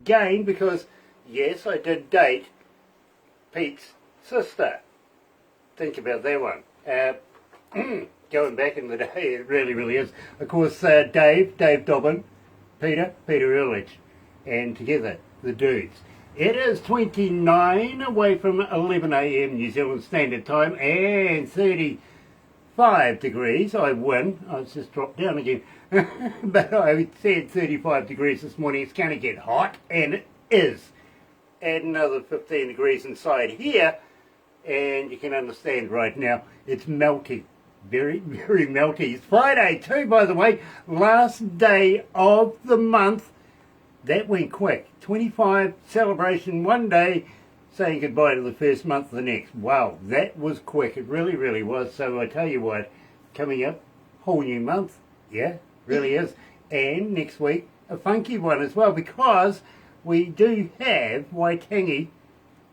again because, yes, I did date Pete's sister. Think about that one. Going back in the day, it really, really is. Of course, Dave Dobbin, Peter Ehrlich, and together, the dudes. It is 29 away from 11 a.m. New Zealand Standard Time and 35 degrees. I win. I just dropped down again. But I said 35 degrees this morning. It's going to get hot, and it is. Add another 15 degrees inside here, and you can understand right now it's melty. Very, very melty. It's Friday too, by the way. Last day of the month. That went quick. 25 celebration one day, saying goodbye to the first month the next. Wow, that was quick. It really, really was. So I tell you what, coming up, whole new month. Yeah, really is. And next week, a funky one as well, because we do have Waitangi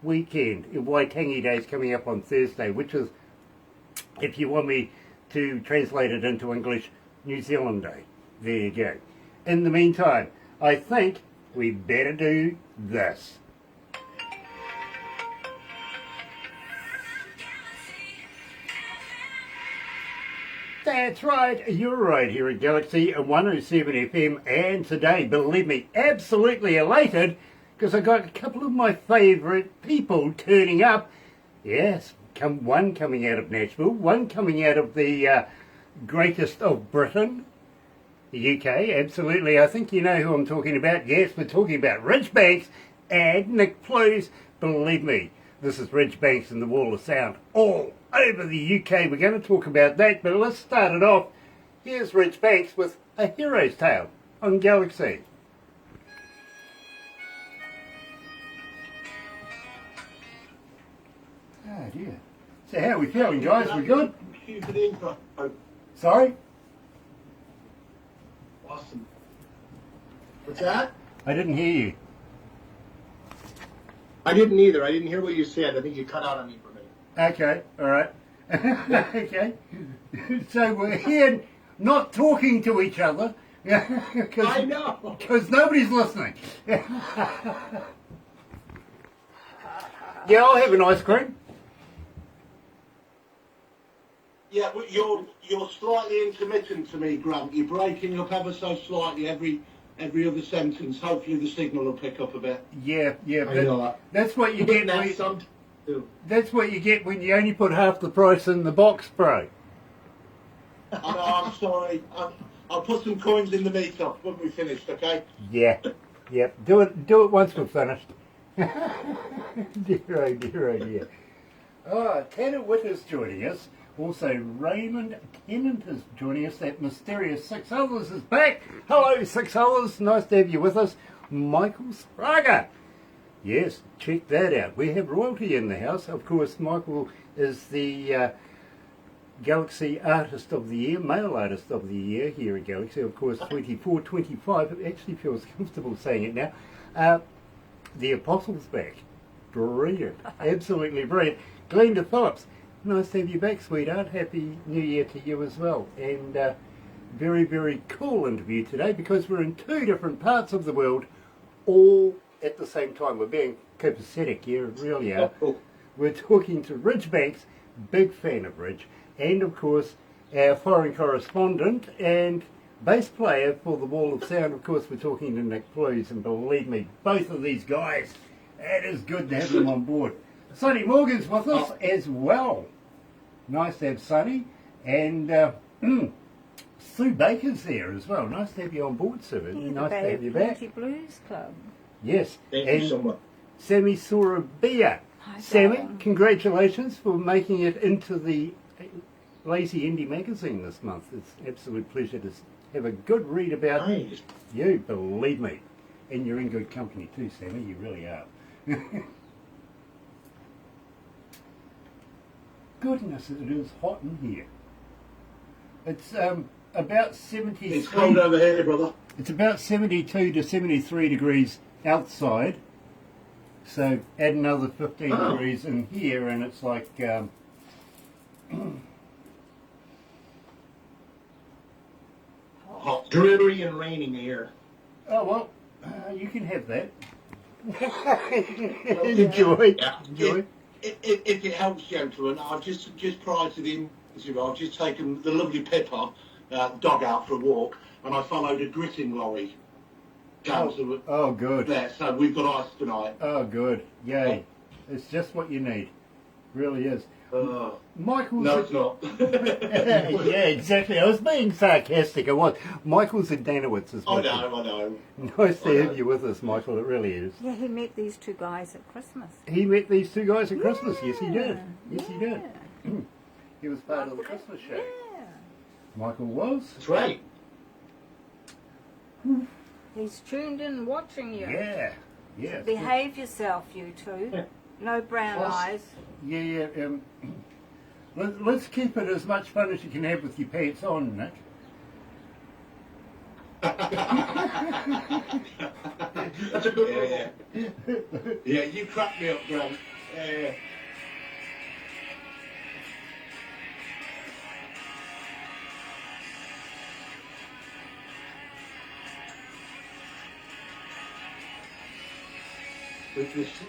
weekend. Waitangi Day is coming up on Thursday, which is, if you want me to translate it into English, New Zealand Day. There you go. In the meantime, I think we better do this. That's right, you're right here at Galaxy 107 FM, and today, believe me, absolutely elated, because I got a couple of my favourite people turning up. Yes, one coming out of Nashville, one coming out of the greatest of Britain, the UK, absolutely. I think you know who I'm talking about. Yes, we're talking about RidgeBanks and Nick Plews. Believe me, this is RidgeBanks and the Wall of Sound all over the UK. We're going to talk about that, but let's start it off. Here's RidgeBanks with A Hero's Tale on Galaxy. Oh dear. So how are we feeling, guys? We good? Sorry? Awesome. What's that? I didn't hear you. I didn't either. I didn't hear what you said. I think you cut out on me for a minute. Okay, all right. Okay. So we're here not talking to each other. I know. Because nobody's listening. Yeah, I'll have an ice cream. Yeah, but you're slightly intermittent to me, Grant. You're breaking up ever so slightly every other sentence. Hopefully the signal will pick up a bit. Yeah, that's what you get. That's what you get when you only put half the price in the box, bro. I'm sorry. I'll put some coins in the meter when we're finished, okay? Yeah. Do it once we're finished. Dear oh dear. Oh, Tanner Witt is joining us. Also, Raymond Tennant is joining us. That mysterious Six Others is back. Hello, Six Others. Nice to have you with us. Michael Spraga. Yes, check that out. We have royalty in the house. Of course, Michael is the Galaxy Artist of the Year, Male Artist of the Year here at Galaxy. Of course, 24, 25. It actually feels comfortable saying it now. The Apostle's back. Brilliant. Absolutely brilliant. Glenda Phillips. Nice to have you back, sweetheart. Happy New Year to you as well. And very, very cool interview today because we're in two different parts of the world all at the same time. We're being copacetic here, really are. We're talking to RidgeBanks, big fan of Ridge, and of course our foreign correspondent and bass player for the Wall of Sound. Of course, we're talking to Nick Plews, and believe me, both of these guys, it is good to have them on board. Sonny Morgan's with us as well. Nice to have Sonny. And Sue Baker's there as well. Nice to have you on board, Sue. Nice to have you back. Blues Club. Yes. Thank you so much. Sammy Sorabia. Sammy, congratulations for making it into the Lazy Indie magazine this month. It's an absolute pleasure to have a good read about you, believe me. And you're in good company too, Sammy. You really are. Goodness, it is hot in here. It's about 73. It's cold over here, brother. It's about 72 to 73 degrees outside. So add another 15 degrees in here, and it's like hot, dreary, and raining here. oh well, You can have that. Enjoy. Yeah. Enjoy. If it helps, gentlemen, I've just prior to the interview, I've just taken the lovely Pippa, dog, out for a walk, and I followed a gritting lorry. Oh, good. There, so we've got ice tonight. Oh, good. Yay. It's just what you need. Really is. Michael's... No, it's not. Yeah, exactly. I was being sarcastic. I was. Michael's in Danowitz as well. I know. Nice to have you with us, Michael. It really is. Yeah, he met these two guys at Christmas. He met these two guys at Christmas. Yes, he did. Yes, he did. Yeah. He was part of the Christmas show. Yeah. Michael was. That's right. He's tuned in watching you. Yeah. Yeah. Behave yourself, you two. No brown eyes. Yeah. Let's keep it as much fun as you can have with your pants on, Nick. That's a good one. Yeah, you cracked me up, Grant. Yeah.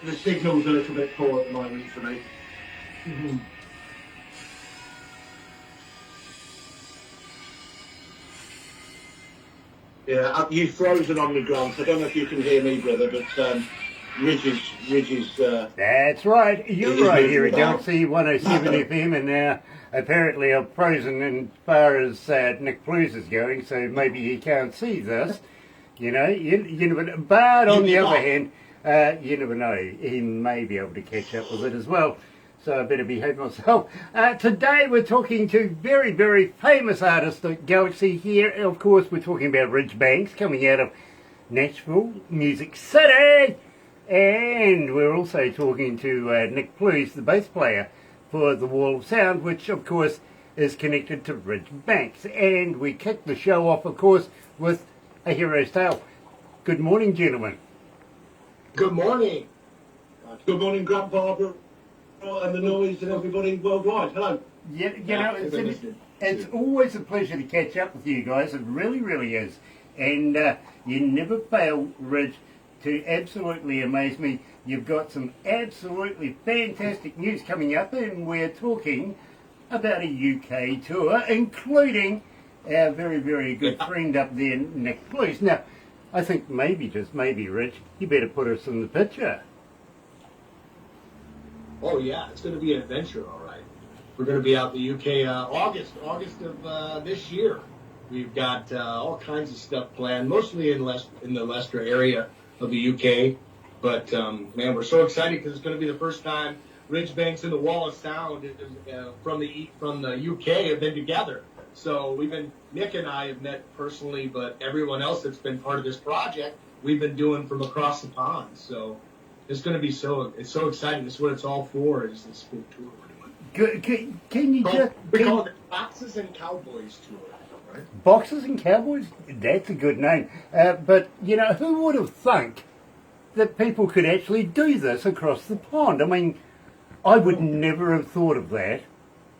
The signal's a little bit poor at the moment for me. Yeah, you've frozen on me, Grant. I don't know if you can hear me, brother, but Ridge is. That's right. You're right here at about. Galaxy 107 FM, and now apparently I've frozen as far as Nick Blues is going, so maybe he can't see this. You know, you never know. But on the other hand, you never know. He may be able to catch up with it as well. So I better behave myself. Today we're talking to very, very famous artists at Galaxy here. Of course, we're talking about RidgeBanks coming out of Nashville, Music City. And we're also talking to Nick Blues, the bass player for the Wall of Sound, which of course is connected to RidgeBanks. And we kick the show off, of course, with A Hero's Tale. Good morning, gentlemen. Good morning. Good morning, Grant Barbara, and the noise and everybody worldwide. Hello. Yeah, you know, it's always a pleasure to catch up with you guys. It really, really is. And you never fail, Ridge, to absolutely amaze me. You've got some absolutely fantastic news coming up, and we're talking about a UK tour, including our very, very good friend up there, Nick Blues. Now, I think maybe, just maybe, Rich, you better put us in the picture. Oh yeah, it's going to be an adventure, all right. We're going to be out in the UK August of this year. We've got all kinds of stuff planned, mostly in the Leicester area of the UK. But man, we're so excited because it's going to be the first time RidgeBanks and the Wall of Sound from the UK have been together. So Nick and I have met personally, but everyone else that's been part of this project, we've been doing from across the pond. So it's going to be so exciting. This is what it's all for, is this big tour we're doing. Can you just... We call it the Boxes and Cowboys Tour, right? Boxers and Cowboys? That's a good name. But, you know, who would have thunk that people could actually do this across the pond? I mean, I would never have thought of that,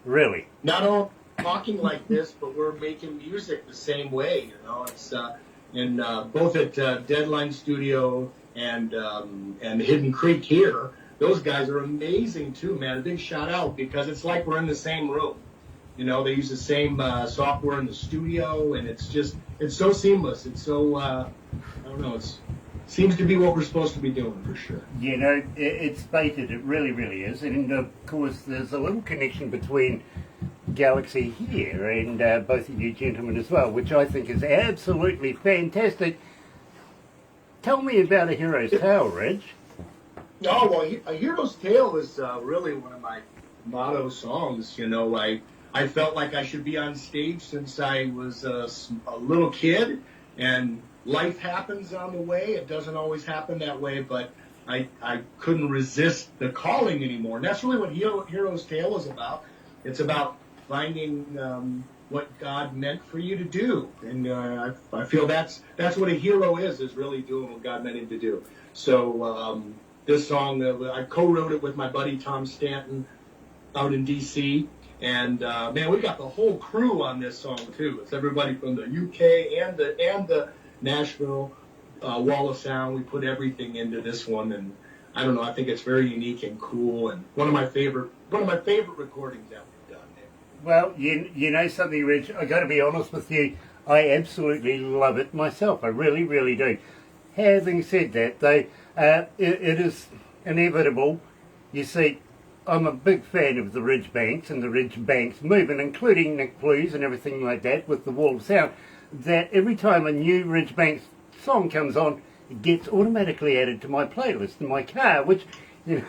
really. Not all talking like this, but we're making music the same way, you know. It's both at Deadline Studio and Hidden Creek here. Those guys are amazing too, man. A big shout out, because it's like we're in the same room. You know, they use the same software in the studio, and it's so seamless. It's so I don't know. It seems to be what we're supposed to be doing for sure. You know, it's fated. It really, really is. And of course, there's a little connection between Galaxy here and both of you gentlemen as well, which I think is absolutely fantastic. Tell me about A Hero's Tale, Reg. Oh, well, A Hero's Tale is really one of my motto songs. You know, I felt like I should be on stage since I was a little kid, and life happens on the way. It doesn't always happen that way, but I couldn't resist the calling anymore. And that's really what Hero's Tale is about. It's about finding what God meant for you to do. And I feel that's what a hero is really doing what God meant him to do. So this song, I co-wrote it with my buddy Tom Stanton out in D.C., and man, we got the whole crew on this song too. It's everybody from the UK and the Nashville wall of sound. We put everything into this one, and I don't know. I think it's very unique and cool, and one of my favorite recordings that we've done. Well, you know something, Rich. I got to be honest with you. I absolutely love it myself. I really, really do. Having said that, though, it is inevitable. You see, I'm a big fan of the RidgeBanks and the RidgeBanks movement, including Nick Blues and everything like that with the Wall of Sound, that every time a new RidgeBanks song comes on, it gets automatically added to my playlist in my car, which, you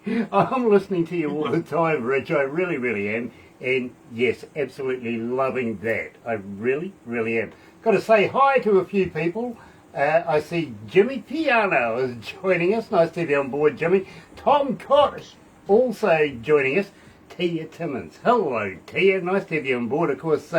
know, I'm listening to you all the time, Rich. I really, really am. And yes, absolutely loving that. I really, really am. Got to say hi to a few people. I see Jimmy Piano is joining us. Nice to have you on board, Jimmy. Tom Cox also joining us. Tia Timmins. Hello, Tia. Nice to have you on board. Of course,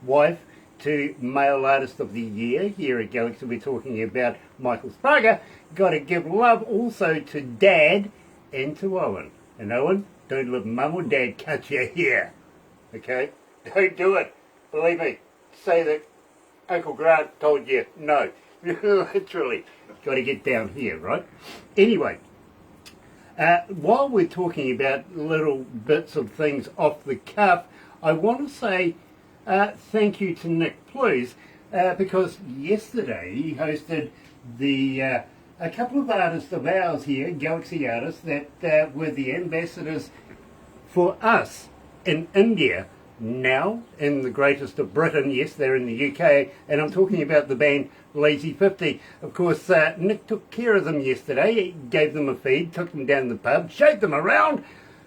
wife to Male Artist of the Year here at Galaxy. We're talking about Michael Sprague. Got to give love also to Dad and to Owen. And Owen, don't let Mum or Dad cut your hair. Okay? Don't do it. Believe me. Say that Uncle Grant told you no. Literally. Got to get down here, right? Anyway. While we're talking about little bits of things off the cuff, I want to say thank you to Nick Blues because yesterday he hosted a couple of artists of ours here, Galaxy artists, that were the ambassadors for us in India, now in the greatest of Britain. Yes, they're in the UK, and I'm talking about the band Lazy 50. Of course, Nick took care of them yesterday. He gave them a feed, took them down the pub, showed them around.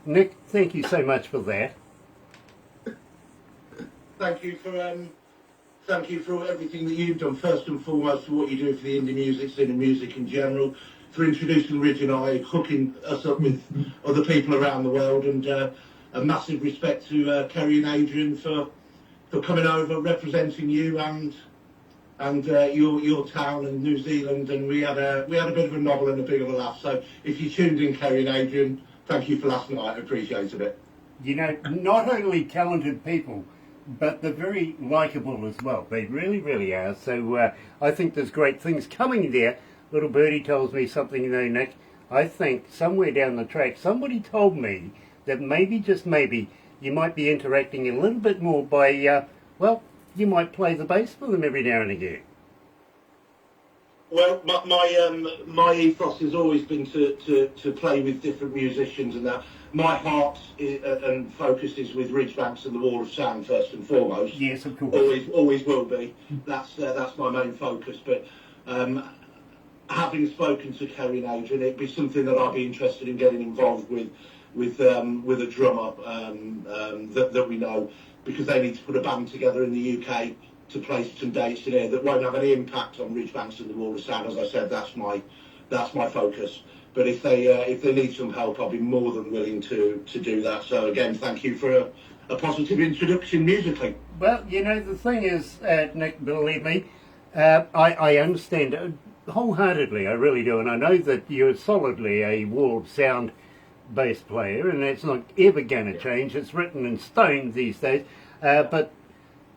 Nick, thank you so much for that. Thank you for everything that you've done. First and foremost, for what you do for the indie music scene and music in general, for introducing Ridge and I, hooking us up with other people around the world, and a massive respect to Kerry and Adrian for coming over, representing you and your town and New Zealand, and we had a bit of a nobble and a bit of a laugh. So if you tuned in, Kerry and Adrian, thank you for last night. I appreciated it. You know, not only talented people, but they're very likeable as well. They really, really are. So I think there's great things coming there. Little Birdie tells me something though, Nick. I think somewhere down the track, somebody told me that maybe, just maybe, you might be interacting a little bit more by, well, you might play the bass for them every now and again. Well, my ethos has always been to play with different musicians, and that my heart and focus is with RidgeBanks and the Wall of Sound first and foremost. Yes, of course. Always will be. That's my main focus. But having spoken to Kerry and Adrian, it'd be something that I'd be interested in getting involved with a drummer that we know, because they need to put a band together in the UK to play some dates in here that won't have any impact on RidgeBanks and the Wall of Sound. As I said, that's my focus. But if they need some help, I'll be more than willing to do that. So again, thank you for a positive introduction musically. Well, you know, the thing is, Nick, believe me, I understand it wholeheartedly, I really do, and I know that you're solidly a Wall of Sound bass player, and that's not ever going to change. It's written in stone these days. But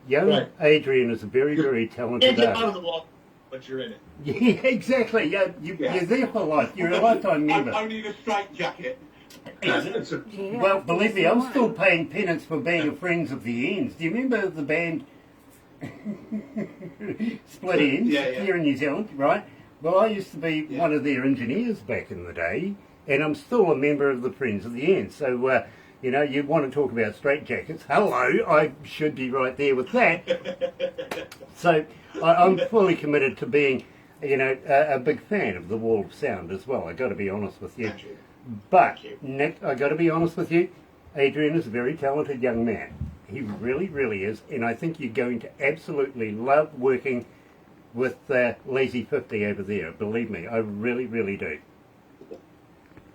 young Adrian is a very, very talented Can't get out of artist. the wall, but you're in it. Yeah, exactly. Yeah, you're there for life. You're a lifetime member. Only the straight jacket. Well, believe me, I'm still paying penance for being a Friends of the Ends. Do you remember the band Split Ends here in New Zealand, right? Well, I used to be one of their engineers back in the day, and I'm still a member of the Friends of the Ends. So, you know, you want to talk about straitjackets. Hello, I should be right there with that. So, I'm fully committed to being, you know, a big fan of the Wall of Sound as well. I got to be honest with you. Thank you. But, Nick, I got to be honest with you, Adrian is a very talented young man. He really, really is, and I think you're going to absolutely love working with Lazy 50 over there. Believe me, I really, really do.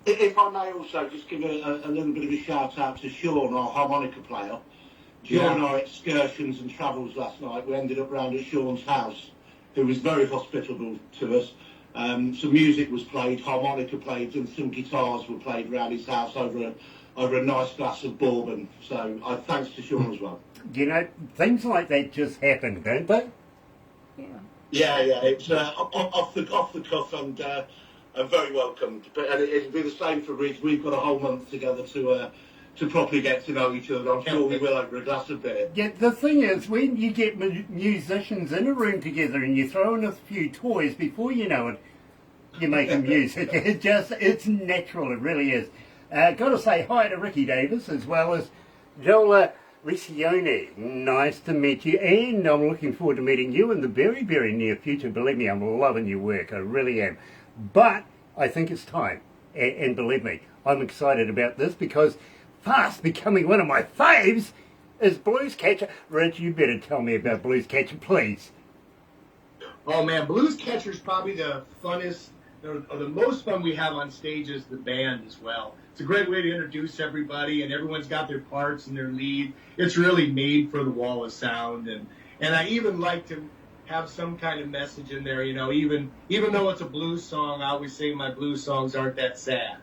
If I may also just give a little bit of a shout out to Sean, our harmonica player. During our excursions and travels last night, we ended up round at Sean's house, who was very hospitable to us. Some music was played, harmonica played, and some guitars were played around his house over a nice glass of bourbon. So thanks to Sean as well. You know, things like that just happen, don't they? Yeah. Yeah, yeah, it's off the cuff and very welcomed. But and it'll be the same for Ridge. We've got a whole month together to properly get to know each other. I'm sure we will over a glass of beer. Yeah, the thing is, when you get musicians in a room together and you throw in a few toys, before you know it, you're making music. It's natural, it really is. Got to say hi to Ricky Davis as well as Joel Licione. Nice to meet you, and I'm looking forward to meeting you in the very, very near future. Believe me, I'm loving your work, I really am. But I think it's time, and believe me, I'm excited about this because fast becoming one of my faves is Blues Catcher. Rich, you better tell me about Blues Catcher, please. Oh man, Blues Catcher's probably the funnest, or the most fun we have on stage is the band as well. It's a great way to introduce everybody, and everyone's got their parts and their lead. It's really made for the wall of sound, and I even like to have some kind of message in there. You know, even though it's a blues song, I always say my blues songs aren't that sad.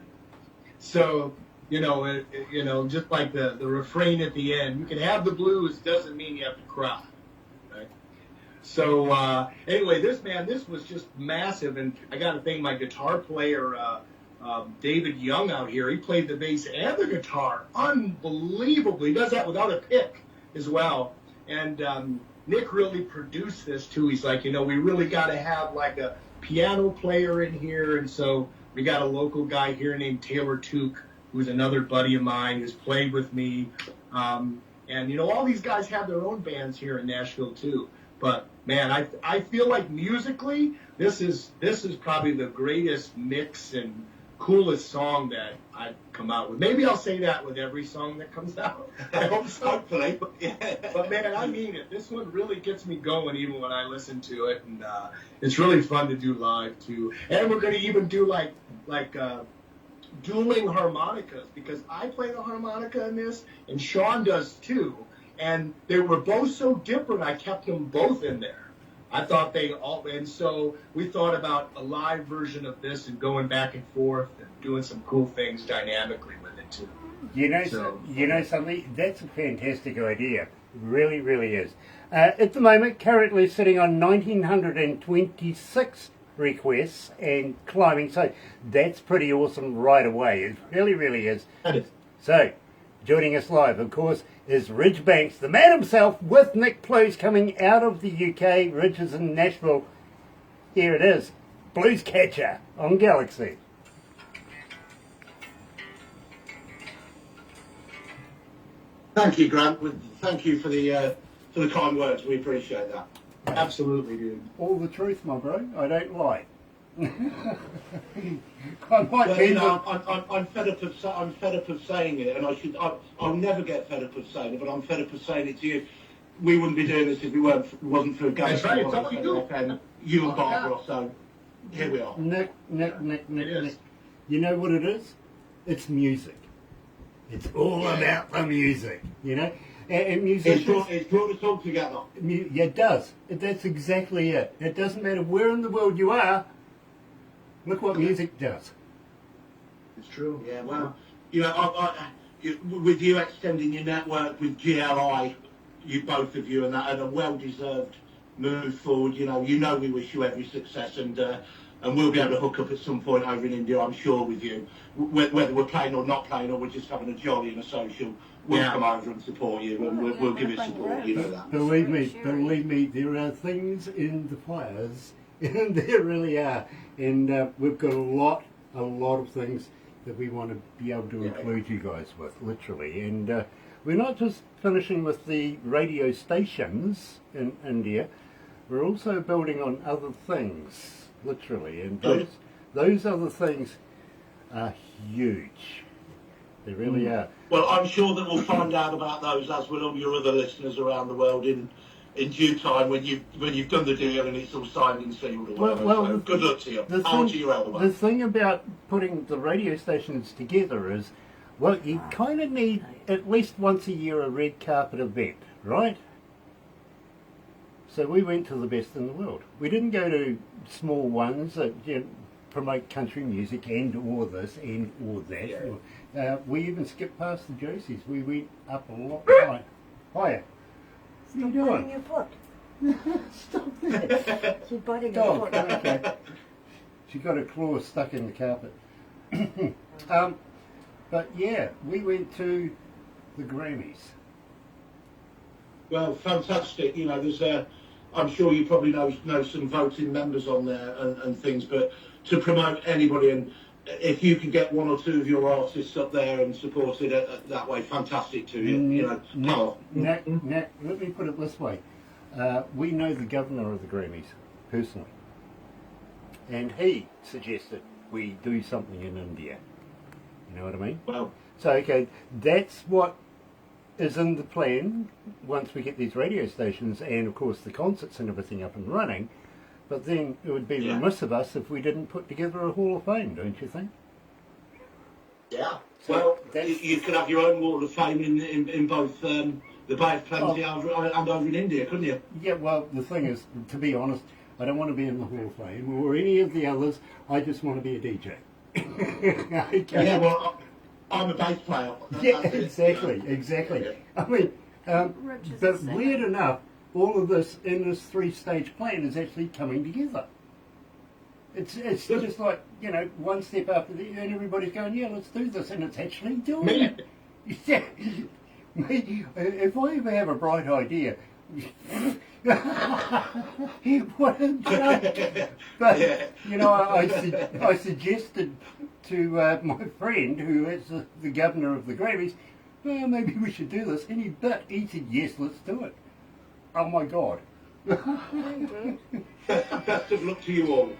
So just like the refrain at the end, you can have the blues, doesn't mean you have to cry. Right? So anyway, this was just massive, and I got to thank my guitar player, David Young out here. He played the bass and the guitar unbelievably. He does that without a pick as well. And Nick really produced this too. He's like, we really got to have like a piano player in here, and so we got a local guy here named Taylor Took, who's another buddy of mine who's played with me. And all these guys have their own bands here in Nashville too. But man, I feel like musically, this is probably the greatest mix and coolest song that I've come out with. Maybe I'll say that with every song that comes out. I hope so. Hopefully. But man, I mean it. This one really gets me going even when I listen to it, and it's really fun to do live too. And we're going to even do like dueling harmonicas, because I play the harmonica in this, and Sean does too. And they were both so different, I kept them both in there. I thought and so we thought about a live version of this and going back and forth and doing some cool things dynamically with it too. You know something? That's a fantastic idea. Really, really is. At the moment, currently sitting on 1,926 requests and climbing, so that's pretty awesome right away. It really, really is. So, joining us live, of course, is RidgeBanks, the man himself, with Nick Plews coming out of the UK. Ridge is in Nashville. Here it is, Blues Catcher on Galaxy. Thank you, Grant. Thank you for the kind words. We appreciate that. Absolutely, dude. All the truth, my bro. I don't lie. I'm fed up of saying it, and I'll never get fed up of saying it, but I'm fed up of saying it to you. We wouldn't be doing this if it wasn't for galaxy107fm, you and Barbara. So here we are. Nick. You know what it is? It's music. It's all about the music, And music. It's brought us all together. Yeah, it does. That's exactly it. It doesn't matter where in the world you are. Look what music does. It's true. Yeah, well, with you extending your network with GLI, both of you, and a well-deserved move forward. We wish you every success, and we'll be able to hook up at some point over in India, I'm sure, with you. Whether we're playing or not playing, or we're just having a jolly and a social, we'll come over and support you, and we'll give it support. You know that. Believe me, there are things in the fires, and there really are. And we've got a lot of things that we want to be able to include you guys with, literally. And we're not just finishing with the radio stations in India, we're also building on other things, literally. And those other things are huge. They really are. Well, I'm sure that we'll find out about those, as will all your other listeners around the world, in due time, when you've done the deal and it's all signed and sealed or whatever. So good luck to you. The thing about putting the radio stations together is, well, you kind of need at least once a year a red carpet event, right? So we went to the best in the world. We didn't go to small ones that promote country music and or this and or that. Yeah. We even skipped past the Josies. We went up a lot higher. What are you doing? Your foot. Stop that. She's biting her Oh, foot. okay. She got her claws stuck in the carpet. But yeah, we went to the Grammys. Well, fantastic. You know, there's I'm sure you probably know some voting members on there and things, but to promote anybody, and if you could get one or two of your artists up there and supported that way, fantastic too. You know, Let me put it this way. We know the governor of the Grammys personally, and he suggested we do something in India. You know what I mean? Well, So, okay, that's what is in the plan once we get these radio stations and, of course, the concerts and everything up and running. But then it would be remiss of us if we didn't put together a Hall of Fame, don't you think? yeah. So Well, you could have your own Wall of Fame in both the Bay of Plenty and over in India, couldn't you? Yeah, well, the thing is, to be honest, I don't want to be in the Hall of Fame or any of the others. I just want to be a DJ. Okay. Yeah, well, I'm a bass player. Yeah, That's it. exactly. I mean, Rich is but a singer. weird enough, all of this in this three-stage plan is actually coming together. It's just like, you know, one step after the other, and everybody's going, yeah, let's do this, and it's actually doing it. Yeah. Me, if I ever have a bright idea, what a joke. But, you know, I suggested to my friend, who is the governor of the Grammys, well, maybe we should do this. And he said, yes, let's do it. Oh, my God. Best of luck to you all.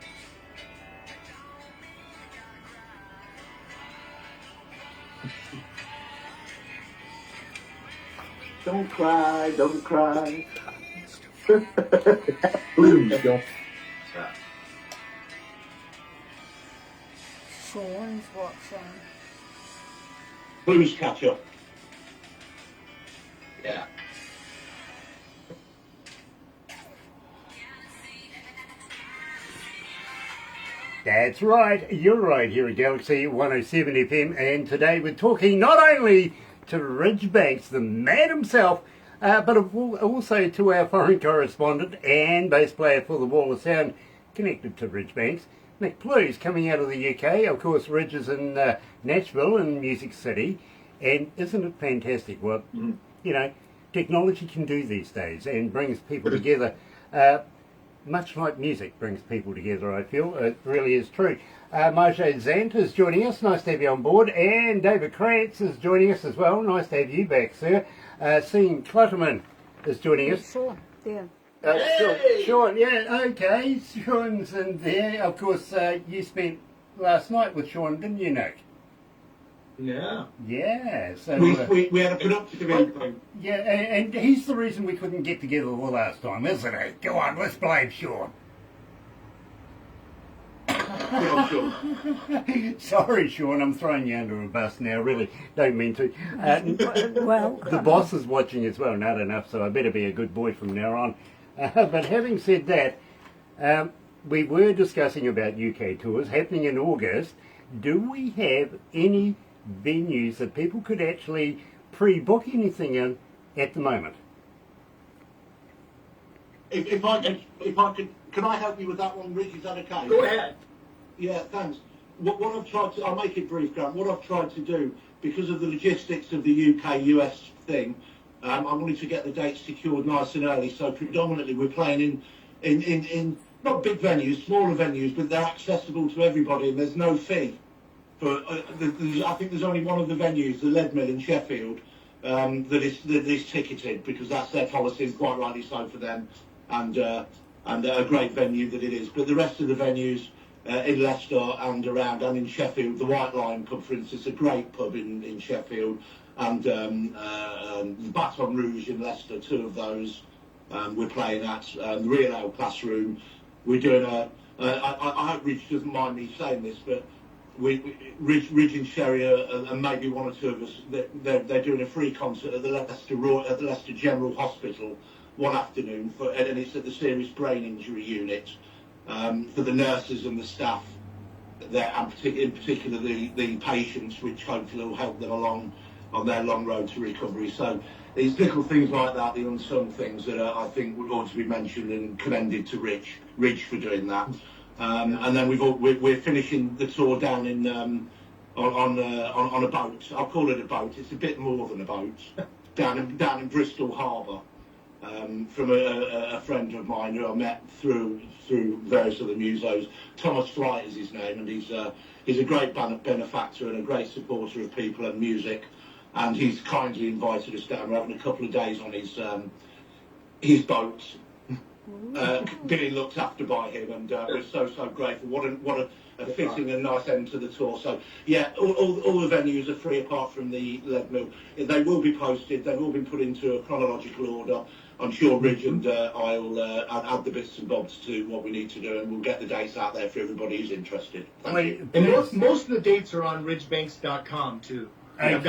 Don't cry, don't cry. Blues, don't. Sean's watching. Blues catch up. Yeah. That's right, you're right here at Galaxy 107 FM, and today we're talking not only to RidgeBanks, the man himself, but also to our foreign correspondent and bass player for the Wall of Sound connected to RidgeBanks, Nick Blues, coming out of the UK. Of course, Ridge is in Nashville in Music City, and isn't it fantastic what, you know, technology can do these days and brings people together. Much like music brings people together, I feel. It really is true. Marjay Zant is joining us. Nice to have you on board. And David Krantz is joining us as well. Nice to have you back, sir. Sean Clutterman is joining us. Sean, yeah. Sean, yeah, okay. Sean's in there. Of course, you spent last night with Sean, didn't you, Nick? Yeah. Yeah. So We had a productive evening. yeah, and he's the reason we couldn't get together the last time, isn't he? Go on, let's blame Sean. Yeah, sure. Sorry, Sean, I'm throwing you under a bus now. Really, don't mean to. Well, The boss is watching as well, not enough, so I better be a good boy from now on. But having said that, we were discussing about UK tours happening in August. Do we have any venues that people could actually pre-book anything in at the moment? If I could, can I help you with that one, Rick? Is that okay? Go ahead. Yeah, thanks. What I've tried to, I'll make it brief, Grant. What I've tried to do, because of the logistics of the UK-US thing, I wanted to get the dates secured nice and early. So predominantly we're playing in not big venues, smaller venues, but they're accessible to everybody, and there's no fee. For I think there's only one of the venues, the Lead Mill in Sheffield, that is ticketed, because that's their policy, and quite rightly so for them, and a great venue that it is. But the rest of the venues in Leicester and around, and in Sheffield, the White Lion pub, for instance, a great pub in Sheffield, and Baton Rouge in Leicester, two of those we're playing at. The Real Ale Classroom, we're doing I hope Ridge doesn't mind me saying this, but Ridge and Sherry and maybe one or two of us, they're doing a free concert at the Leicester General Hospital one afternoon, and it's at the Serious Brain Injury Unit, for the nurses and the staff there, and in particular the patients, which hopefully will help them along on their long road to recovery. So it's little things like that, the unsung things that I think would ought to be mentioned and commended to Ridge for doing that. And then we're finishing the tour down in on a boat. I'll call it a boat. It's a bit more than a boat. down in Bristol Harbour. From a friend of mine who I met through various other musos. Thomas Flight is his name, and he's a great benefactor and a great supporter of people and music. And he's kindly invited us down. We're having a couple of days on his boat, being looked after by him, and we're so grateful. What a fitting and nice end to the tour. So yeah, all the venues are free apart from the Lead Mill. They will be posted. They've all been put into a chronological order. I'm sure Ridge and I'll add the bits and bobs to what we need to do, and we'll get the dates out there for everybody who's interested. And most of the dates are on RidgeBanks.com too. Okay. I've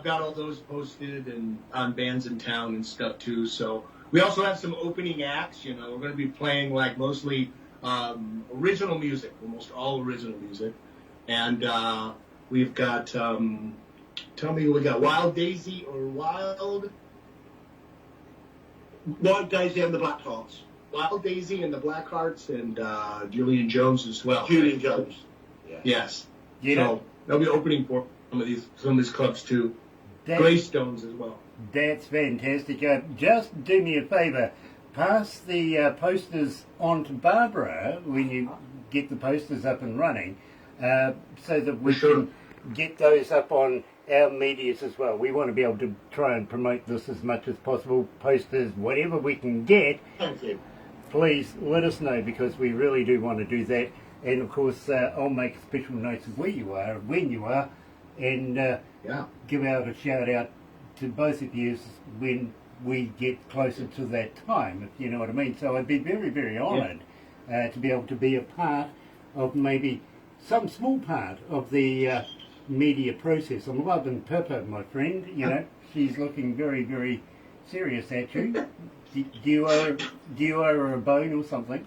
got all those posted and on bands in town and stuff too. So we also have some opening acts. You know, we're going to be playing like mostly original music, almost all original music, and we've got. Tell me who we got. Wild Daisy or Wild Daisy and the Blackhearts. Wild Daisy and the Blackhearts, and Julian Jones as well. Julian Jones. Yeah. Yes. You so know, they'll be opening for some of these clubs too. Greystones as well. That's fantastic. Just do me a favour. Pass the posters on to Barbara when you get the posters up and running, so that we can get those up on our medias as well. We want to be able to try and promote this as much as possible. Posters, whatever we can get. Thank you. Please let us know, because we really do want to do that. And of course, I'll make special notes of where you are, when you are, and give out a shout out to both of you when we get closer to that time, if you know what I mean. So I'd be very, very honoured to be able to be a part of maybe some small part of the media process. I'm loving Pippa, my friend. You know, she's looking very, very serious at you. Do you owe her a bone or something?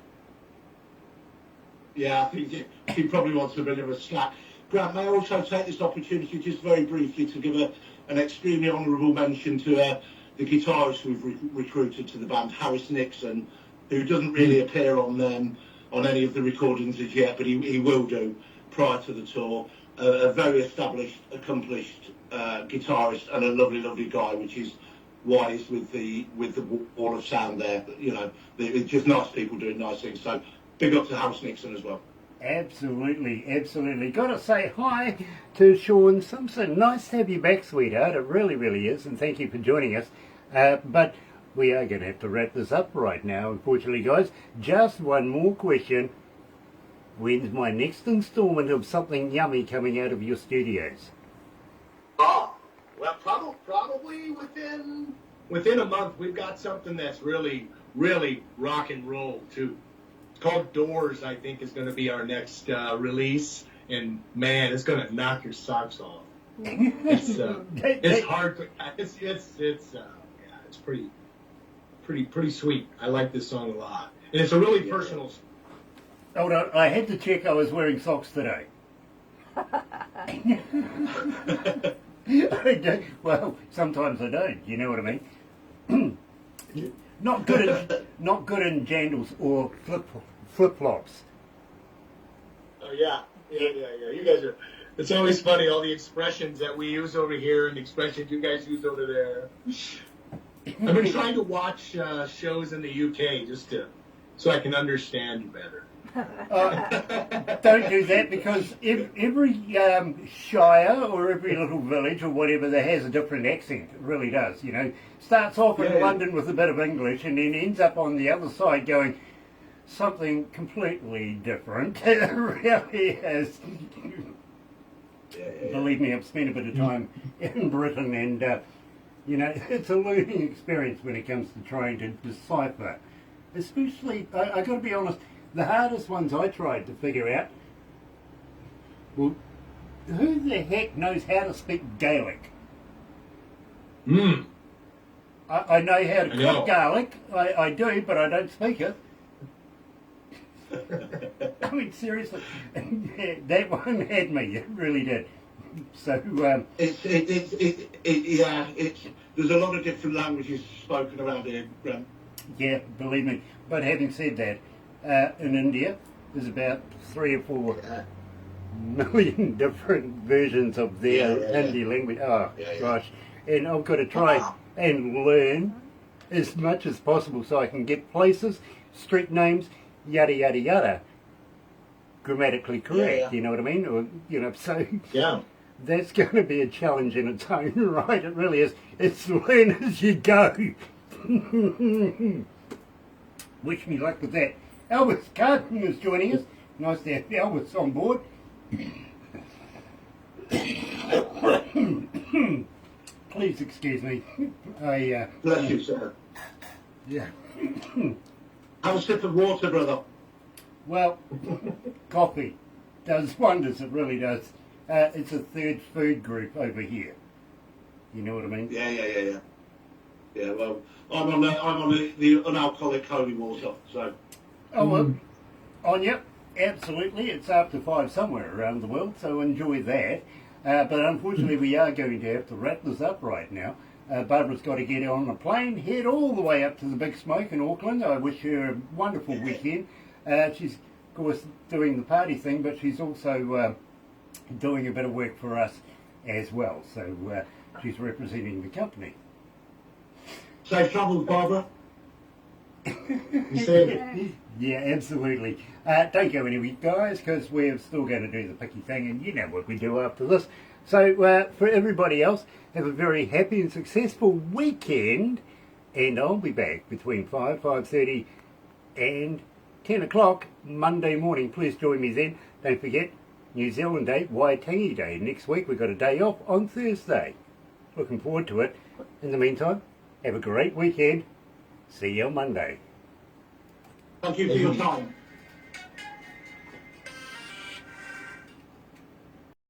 Yeah, I think he probably wants a bit of a slack. Grant, may I also take this opportunity just very briefly to give an extremely honourable mention to the guitarist we've recruited to the band, Harris Nixon, who doesn't really appear on any of the recordings as yet, but he will do prior to the tour. A very established, accomplished guitarist and a lovely, lovely guy, which is why he's with the wall of sound there. You know, it's just nice people doing nice things. So big up to Harris Nixon as well. Absolutely, absolutely. Got to say hi to Sean Simpson. Nice to have you back, sweetheart. It really, really is, and thank you for joining us. But we are going to have to wrap this up right now, unfortunately, guys. Just one more question. When's my next installment of Something Yummy coming out of your studios? Oh, well, probably within a month. We've got something that's really, really rock and roll too. It's called Doors. I think is going to be our next release, and man, it's going to knock your socks off. It's hard. It's pretty sweet. I like this song a lot, and it's a really personal. Hold on, I had to check I was wearing socks today. Well, sometimes I don't. You know what I mean? Not good in jandals or flip flops. Oh yeah. You guys are. It's always funny all the expressions that we use over here and the expressions you guys use over there. I've been trying to watch shows in the UK so I can understand you better. Don't do that, because every shire or every little village or whatever that has a different accent. It really does, you know. Starts off in London with a bit of English and then ends up on the other side going something completely different. It really is. Believe me, I've spent a bit of time in Britain, and you know, it's a learning experience when it comes to trying to decipher. Especially, I got to be honest, the hardest ones I tried to figure out, well, who the heck knows how to speak Gaelic? I know how to cook garlic, I do, but I don't speak it. I mean, seriously, that one had me, it really did. So, there's a lot of different languages spoken around here, Graham. yeah, believe me. But having said that, in India, there's about 3 or 4 million different versions of their Hindi language. Oh, gosh. And I've got to try and learn as much as possible so I can get places, street names, yada, yada, yada, grammatically correct, you know what I mean? Or, you know, so that's going to be a challenge in its own right. It really is. It's learn as you go. Wish me luck with that. Elvis Carton is joining us. Nice to have Elvis on board. Please excuse me. Bless you, sir. Yeah. Have a sip of water, brother. Well, coffee does wonders. It really does. It's a third food group over here. You know what I mean? Yeah. Yeah, well, I'm on the unalcoholic holy water, so. Oh, well, on you. Absolutely. It's after 5 somewhere around the world, so enjoy that. But unfortunately, we are going to have to wrap this up right now. Barbara's got to get on a plane, head all the way up to the Big Smoke in Auckland. I wish her a wonderful weekend. She's, of course, doing the party thing, but she's also doing a bit of work for us as well. So she's representing the company. Safe travels, Barbara. Yeah, absolutely. Don't go anywhere, guys, because we're still going to do the picky thing, and you know what we do after this. So for everybody else, have a very happy and successful weekend, and I'll be back between 5:30 and 10 o'clock Monday morning. Please join me then. Don't forget, New Zealand Day, Waitangi Day. Next week we've got a day off on Thursday. Looking forward to it. In the meantime, have a great weekend. See you on Monday. Thank you for your time.